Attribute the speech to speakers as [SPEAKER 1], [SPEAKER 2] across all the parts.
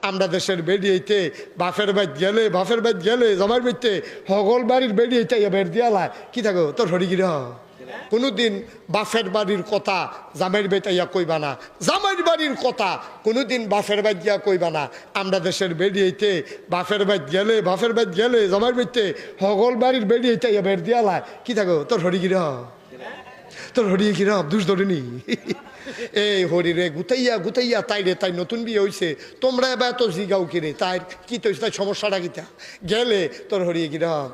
[SPEAKER 1] আমরা দেশের বেরিয়েতে বাফের বাইত গেলে জামাই বাইতে হগল বাড়ির বেরিয়েতে বের দিয়ালায় কি থাকো তোর হরিগির কোনোদিন বাফের বাড়ির কথা জামাইর বেতাইয়া কইবা না, জামাইর বাড়ির কথা কোনোদিন বাফের বাইত গিয়া কইবা না। আমরা দেশের বেরিয়েতে বাফের বাইত গেলে জামাইর বাইতে হগল বাড়ির বেরিয়েতে বের দিয়ালায় কি থাকো তোর হরিগির দুষ ধরিনি। এই হরিরে গুতাইয়া তাই নতুন বিয়ে হয়েছে তোমরা এবার তো জিগাও কিরে তাই কি তো তাই সমস্যাটা কিতা গেলে তোর হরিয়ে গিরাম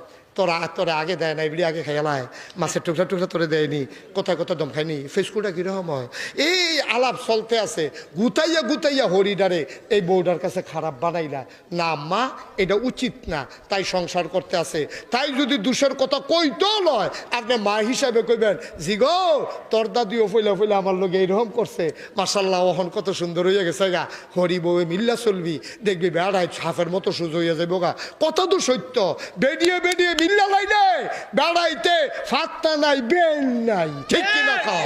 [SPEAKER 1] তোরা আগে দেয় না এগুলি আগে খেয়ালায় মাছের টুকরা তোরে দেয়নি কোথায় দম খায়নি ফেসকুলটা কিরকম হয়। এই আলাপ চলতে আছে গুতাইয়া হরিডারে এই বউটার কাছে খারাপ বানাইলা না মা, এটা উচিত না, তাই সংসার করতে আছে। তাই যদি দুষের কথা কইতেও লয় আপনি মা হিসাবে কইবেন জি গো তোর দাদিও ফইলা আমার লোক এইরকম করছে মাশাল্লাহ ওহন কত সুন্দর হইয়া গেছে গা, হরি বউয়ে মিল্লা চলবি দেখবি বেড়ায় সাফের মতো সুজ হইয়া যাবো গা। কত দূর সত্য, বেরিয়ে মিল্লা লাই নাই বেড়াইতে ফাত্তা নাই বেন নাই, ঠিক কিনা খাও।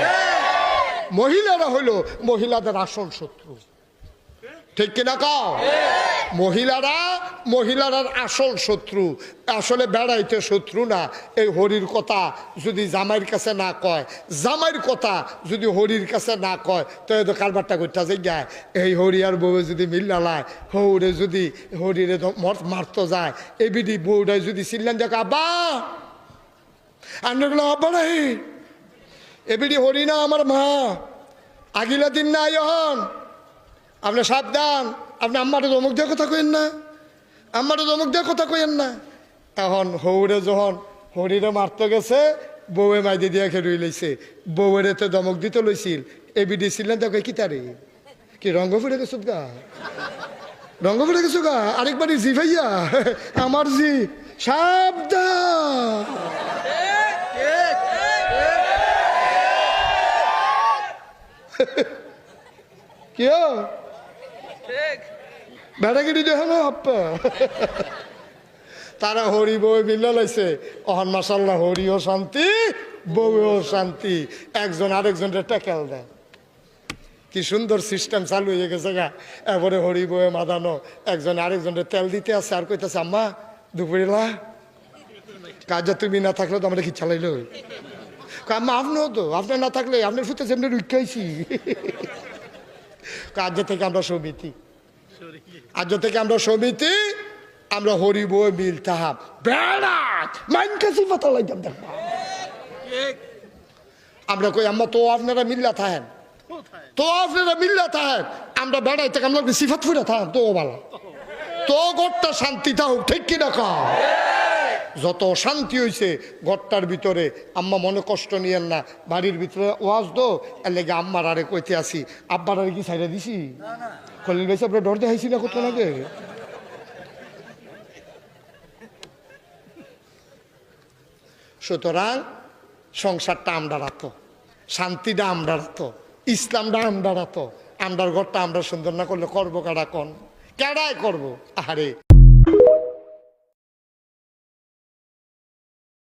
[SPEAKER 1] মহিলারা হইল মহিলাদের আসল শত্রু, ঠিক কিনা কাও। মহিলারা আসল শত্রু, আসলে বেড়াইতে শত্রু না। এই হরির কথা যদি জামাইয়ের কাছে না কয়, জামাইয়ের কথা যদি হরির কাছে না কয় তো এত কারবারটা করতে যে গায়। এই হরি আর বউ যদি মিল্লালায় হৌরে যদি হরিরে মারতে যায় এই বিধি বউটাই যদি চিল্লান দেখ আব্বা আন্নগুলো আব্বা নাই এবিডি হরি না আমার মা আগিলা দিন না এখন আপনি সাবধান, আপনি আম্মাটা ধমক দিয়ে কথা কইেন না, এখন হৌরে যখন হরিরে মারতে গেছে বউয়ে মাইদি দিয়ে খেয়ে লইছে, বউয়ের তো ধমক দিতে লইছিল এবিডি ছিলেন দেখো কি তারে কি রঙ্গ ফুটে গেছো গা আরেকবারই জি ভাইয়া আমার জি সাবধান। কেউ বেড়াগিরি দেখো না আপ্পা তারা হরি বউ মিল্লা লাইছে অহন মাসাল্লাহ হরিও শান্তি বউও শান্তি, একজন আরেকজনের ট্যাকেল দেয়। কি সুন্দর সিস্টেম চালু হয়ে গেছে গা। এবারে হরি বউয়ে মাদানো একজন আরেকজনের তেল দিতে আছে আর কইতেছে আম্মা দুপুরেলা কাজে তুমি না থাকলে তো আমরা কি চালাইলো আম্মা আপনিও তো আপনি না থাকলে আপনার ফুটেছে এমনি রুখাইছি। আজ থেকে আমরা সমিতি আমরা হরি বই মিল তাহাব বেড়াত মাইন কাছে পাতা লাইতাম দেখবা আমরা কই আম্মা তো আপনারা মিল্লা থাকেন আমরা বেড়াই থেকে আমরা সিফাত ফুরে থাকেন তো ভালো তো ঘরটা শান্তি থাকুক, ঠিক কিনা কাও। যত শান্তি হয়েছে ঘরটার ভিতরে আম্মা মনে কষ্ট নিয়েন না, বাড়ির ভিতরে ওয়াজ দো এর লেগে আম্মার আরে কইতে আসি আব্বার আরে কি ছাইড়া দিছি খলিল ভাই আপনার ডর দেখাইছি না কত লাগে। সুতরাং সংসারটা আমরা রাখো, শান্তিটা আমরা রাখো, ইসলামটা আমরা রাখো, আমরার ঘরটা আমরা সুন্দর না করলে করবো কারা কোন কেডাই করবো আহারে।